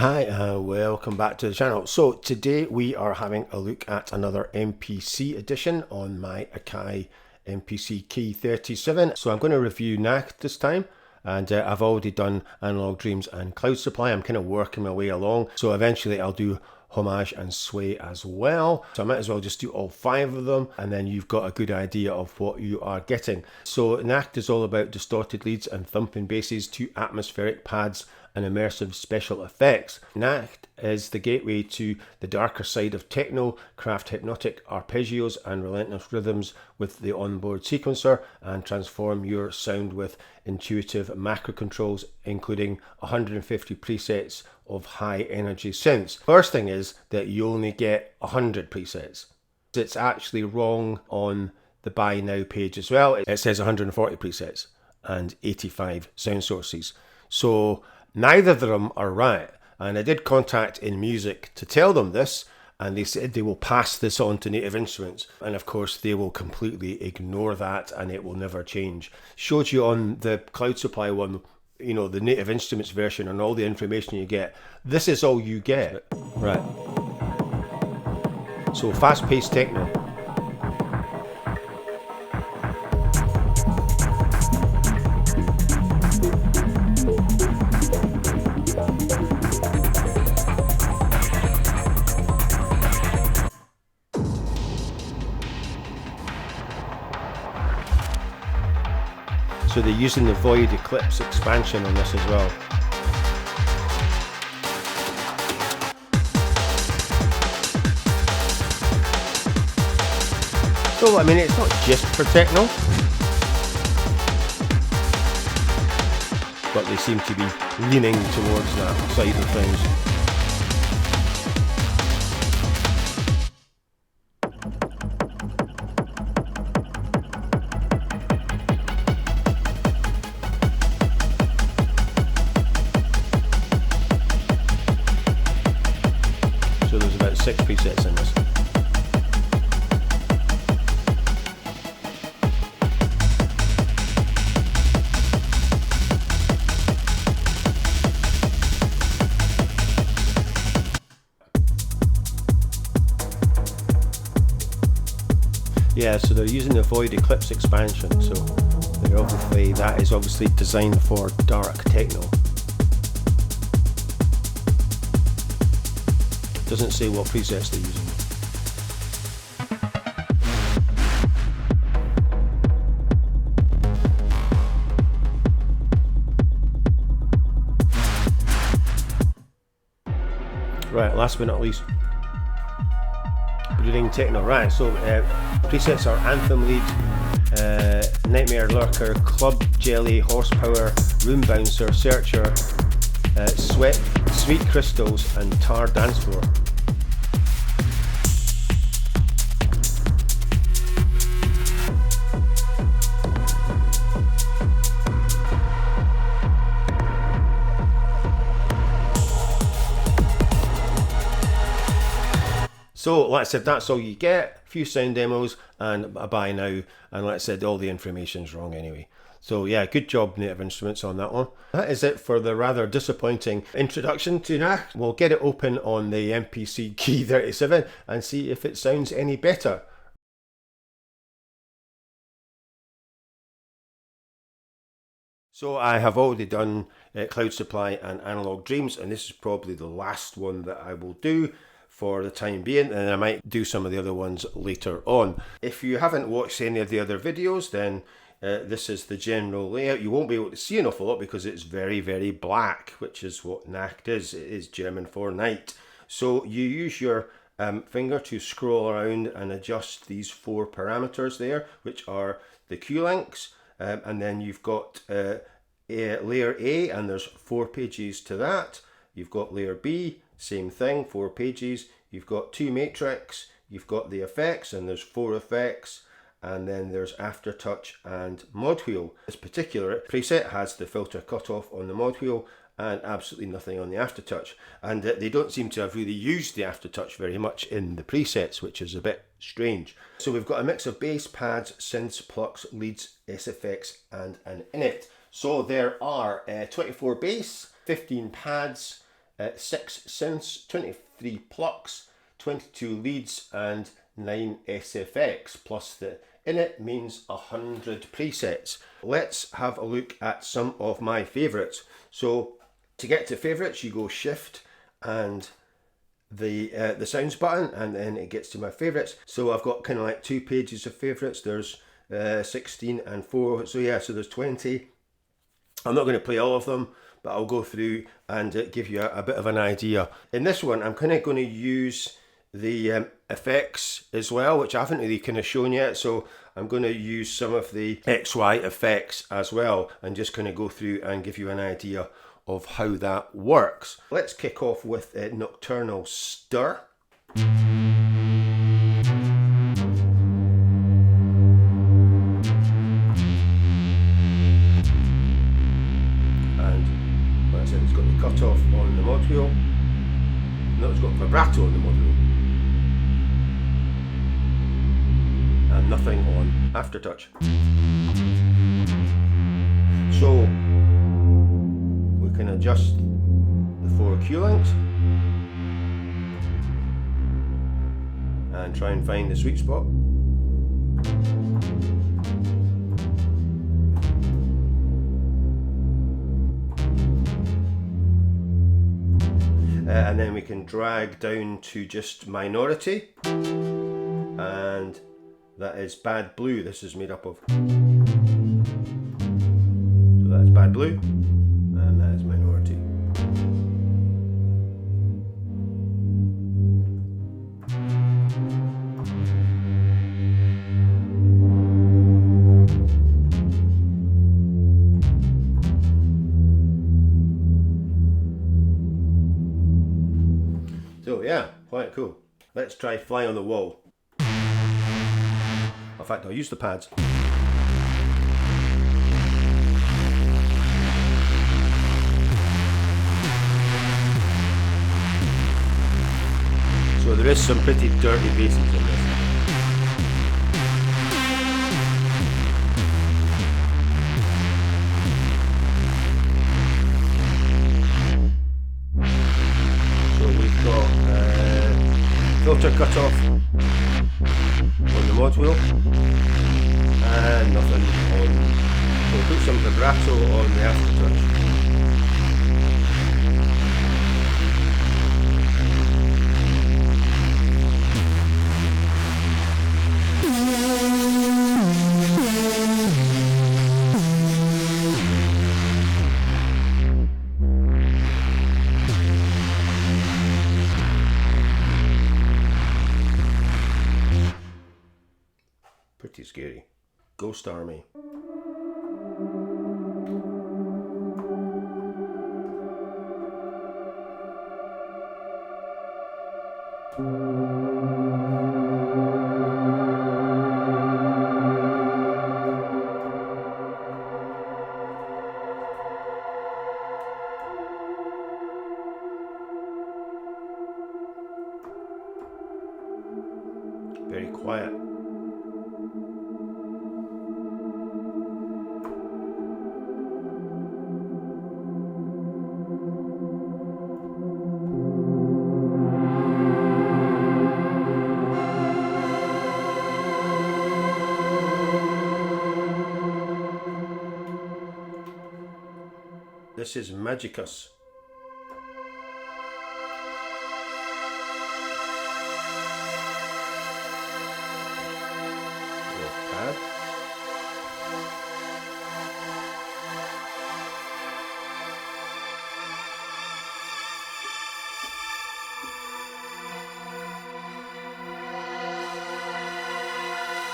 Hi, welcome back to the channel. So today we are having a look at another MPC edition on my Akai MPC Key 37. So I'm going to review Nacht this time, and I've already done Analog Dreams and Cloud Supply. I'm kind of working my way along, so eventually I'll do Homage and Sway as well. So I might as well just do all 5 of them, and then you've got a good idea of what you are getting. So Nacht is all about distorted leads and thumping basses to atmospheric pads and immersive special effects. Nacht is the gateway to the darker side of techno, craft hypnotic arpeggios and relentless rhythms with the onboard sequencer, and transform your sound with intuitive macro controls, including 150 presets of high energy synths. First thing is that you only get 100 presets. It's actually wrong on the buy now page as well. It says 140 presets and 85 sound sources. So neither of them are right, and I did contact InMusic to tell them this, and they said they will pass this on to Native Instruments, and of course they will completely ignore that and it will never change. Showed you on the Cloud Supply one, you know, the Native Instruments version and all the information you get. This is all you get. Right. So fast-paced techno. So they're using the Void Eclipse expansion on this as well. So I mean, it's not just for techno, but they seem to be leaning towards that side of things. So there's about 6 presets in this. Yeah, so they're using the Void Eclipse expansion, so that is obviously designed for dark techno. Doesn't say what presets they're using. Right, last but not least, brooding techno. Right, so presets are Anthem Lead, Nightmare Lurker, Club Jelly, Horsepower, Room Bouncer, Searcher, Sweet Crystals, and Tar Dance Floor. So like I said, that's all you get. A few sound demos and a buy now, and like I said, all the information's wrong anyway. So yeah, good job Native Instruments on that one. That is it for the rather disappointing introduction to Nacht. We'll get it open on the MPC Key 37 and see if it sounds any better. So I have already done Cloud Supply and Analog Dreams, and this is probably the last one that I will do for the time being, and I might do some of the other ones later on. If you haven't watched any of the other videos, then this is the general layout. You won't be able to see an awful lot because it's very, very black, which is what Nacht is. It is German for night. So you use your finger to scroll around and adjust these 4 parameters there, which are the Q links, and then you've got layer A, and there's 4 pages to that. You've got layer B, same thing, 4 pages. You've got 2 matrix, you've got the effects, and there's 4 effects, and then there's aftertouch and mod wheel. This particular preset has the filter cutoff on the mod wheel and absolutely nothing on the aftertouch, and they don't seem to have really used the aftertouch very much in the presets, which is a bit strange. So we've got a mix of bass, pads, synths, plucks, leads, SFX, and an init. So there are 24 bass, 15 pads, 6 synths, 23 plucks, 22 leads, and 9 SFX, plus the in it means 100 presets. Let's have a look at some of my favorites. So to get to favorites, you go Shift and the sounds button, and then it gets to my favorites. So I've got kind of like 2 pages of favorites. There's 16 and 4, so yeah, so there's 20. I'm not going to play all of them, but I'll go through and give you a bit of an idea. In this one, I'm kind of going to use the effects as well, which I haven't really kind of shown yet. So I'm going to use some of the XYFX as well, and just kind of go through and give you an idea of how that works. Let's kick off with Nocturnal Stir. And like I said, it's got the cutoff on the mod wheel. No, it's got vibrato on the mod wheel. And nothing on aftertouch. So we can adjust the 4 Q links and try and find the sweet spot. And then we can drag down to just minority, and that is Bad Blue. This is made up of. So that's Bad Blue, and that is minority. So yeah, quite cool. Let's try Fly on the Wall. In fact, I'll use the pads. So there is some pretty dirty basses in this. So we've got filter cutoff on the mod wheel, and nothing on. We'll put some vibrato on the aftertouch. Pretty scary. Ghost Army. Very quiet. This is Magicus. Pad.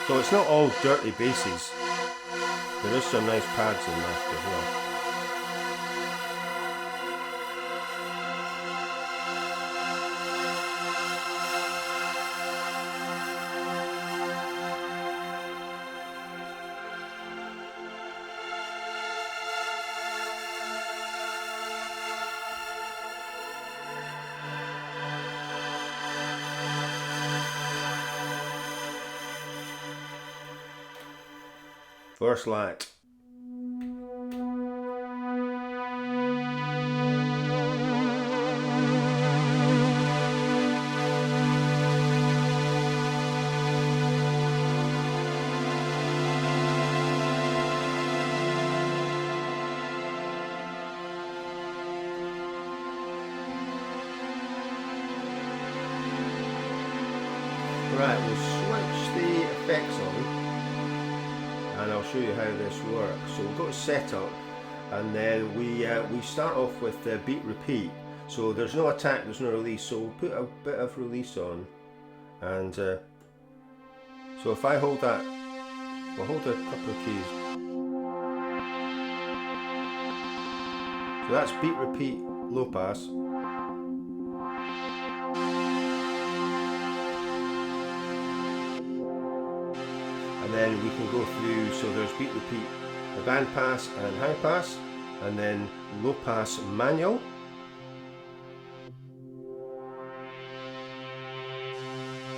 So it's not all dirty basses. There is some nice pads in that as well. First light. Right, we'll switch the effects on and I'll show you how this works. So we'll go to setup and then we start off with the beat repeat. So there's no attack, there's no release, so we'll put a bit of release on. And so if I hold that, we'll hold a couple of keys. So that's beat repeat low pass. And then we can go through, so there's beat repeat, the band pass and high pass, and then low pass manual.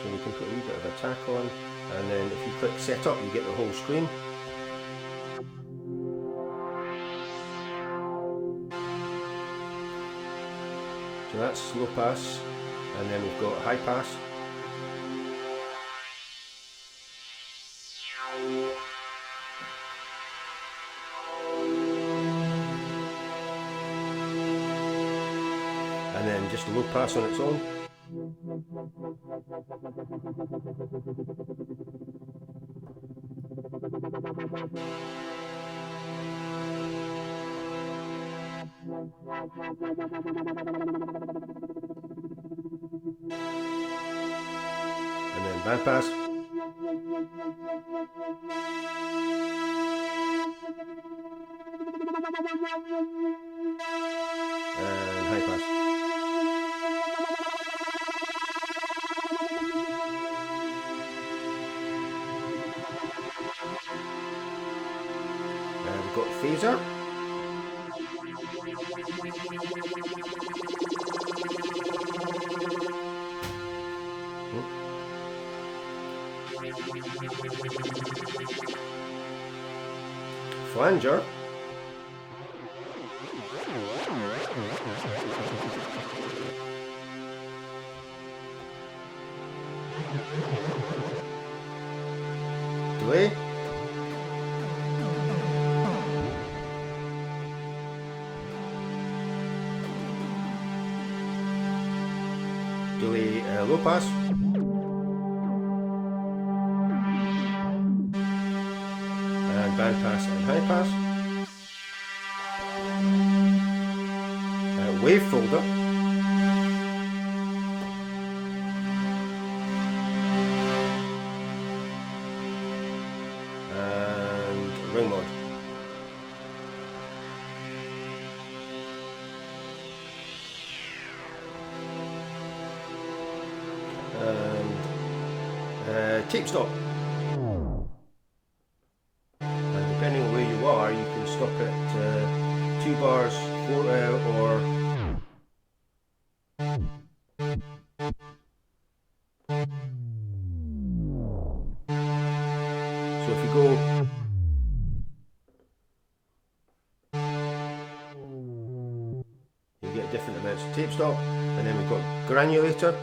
So we can put a wee bit of attack on, and then if you click setup you get the whole screen. So that's low pass, and then we've got high pass. And then just a low pass on its own. And then band pass. And high pass. And we've got phaser. Flanger. Delay. Delay low pass. And band pass and high pass. Wave folder. And ring mod. And tape stop. Depending on where you are, you can stop at 2 bars, 4 or so if you go you get different amounts of tape stop, and then we've got granulator.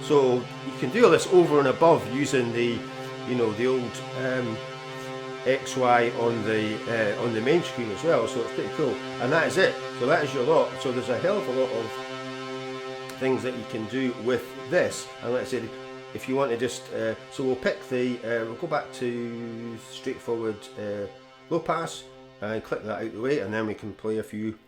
So you can do all this over and above using the, you know, the old XY on the main screen as well. So it's pretty cool. And that is it. So that is your lot. So there's a hell of a lot of things that you can do with this. And like I said, if you want to just so we'll pick the we'll go back to straightforward low pass and click that out the way, and then we can play a few.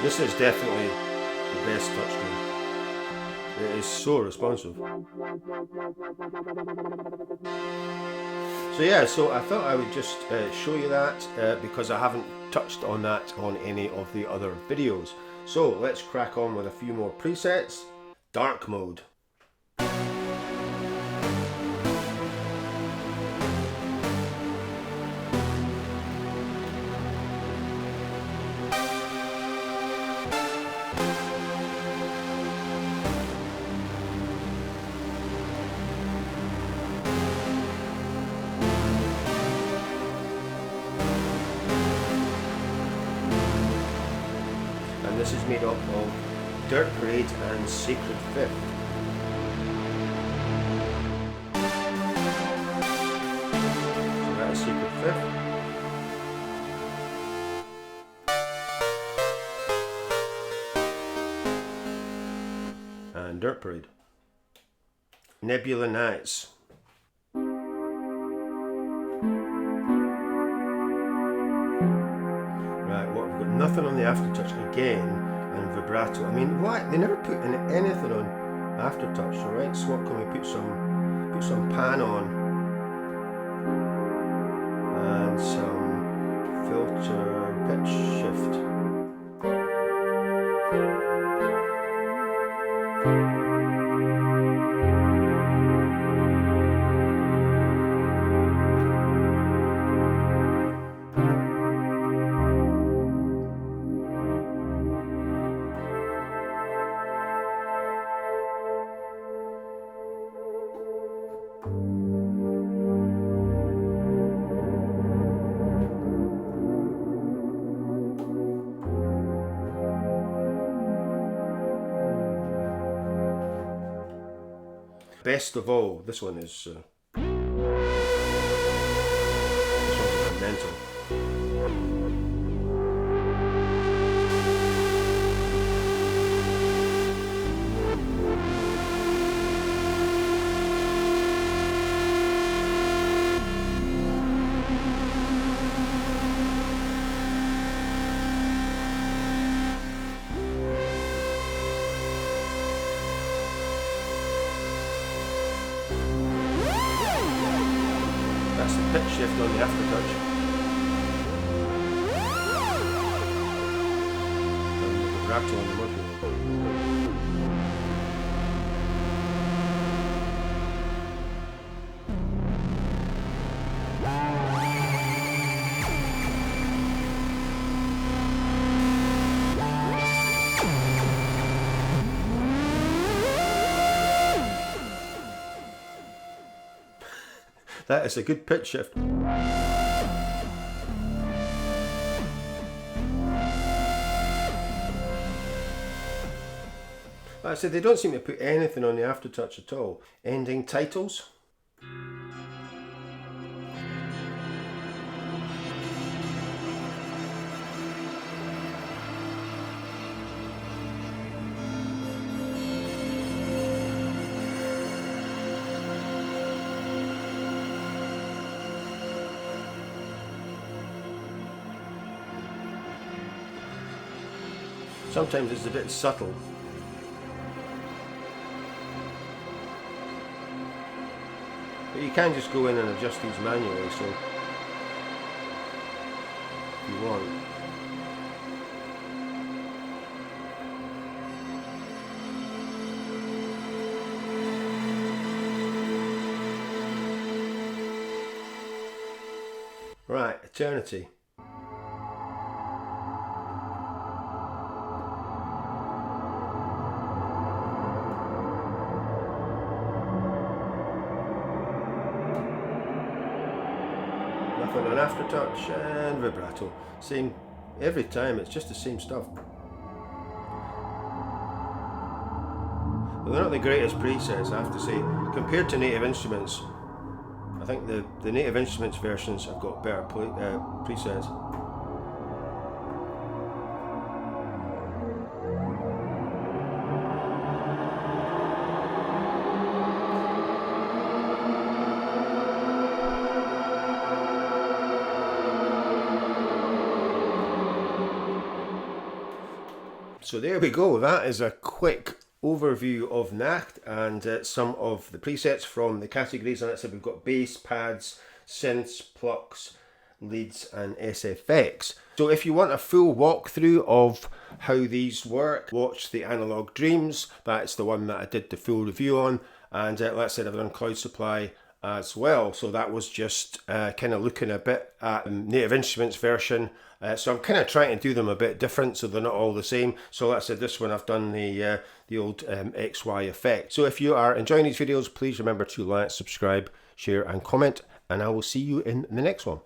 This is definitely the best touchscreen. It is so responsive. So yeah, so I thought I would just show you that because I haven't touched on that on any of the other videos. So let's crack on with a few more presets. Dark mode. and this is made up of Dirt Parade and Sacred Fifth. So that is Sacred Fifth. And Dirt Parade. Nebula Nights. Right, what we've got nothing on the aftertouch again, and vibrato. I mean, why they never put in anything on aftertouch? All right, so what can we put some pan on and some filter pitch shift. Best of all, this one is this one's a bit mental. That's the pitch shift on the aftertouch. And the vibrato on the module. That is a good pitch shift. Like I said, they don't seem to put anything on the aftertouch at all. Ending titles. Sometimes it's a bit subtle. But you can just go in and adjust these manually, so if you want. Right, Eternity. Nothing on aftertouch and vibrato. Same every time, it's just the same stuff. Well, they're not the greatest presets, I have to say. Compared to Native Instruments, I think the Native Instruments versions have got better presets. So there we go, that is a quick overview of Nacht and some of the presets from the categories. And so we've got bass, pads, synths, plucks, leads and SFX. So if you want a full walkthrough of how these work, watch the Analog Dreams. That's the one that I did the full review on. And like I said, I've done Cloud Supply as well. So that was just kind of looking a bit at Native Instruments version. So I'm kind of trying to do them a bit different so they're not all the same. So like I said, this one I've done the old XYFX. So if you are enjoying these videos, please remember to like, subscribe, share and comment, and I will see you in the next one.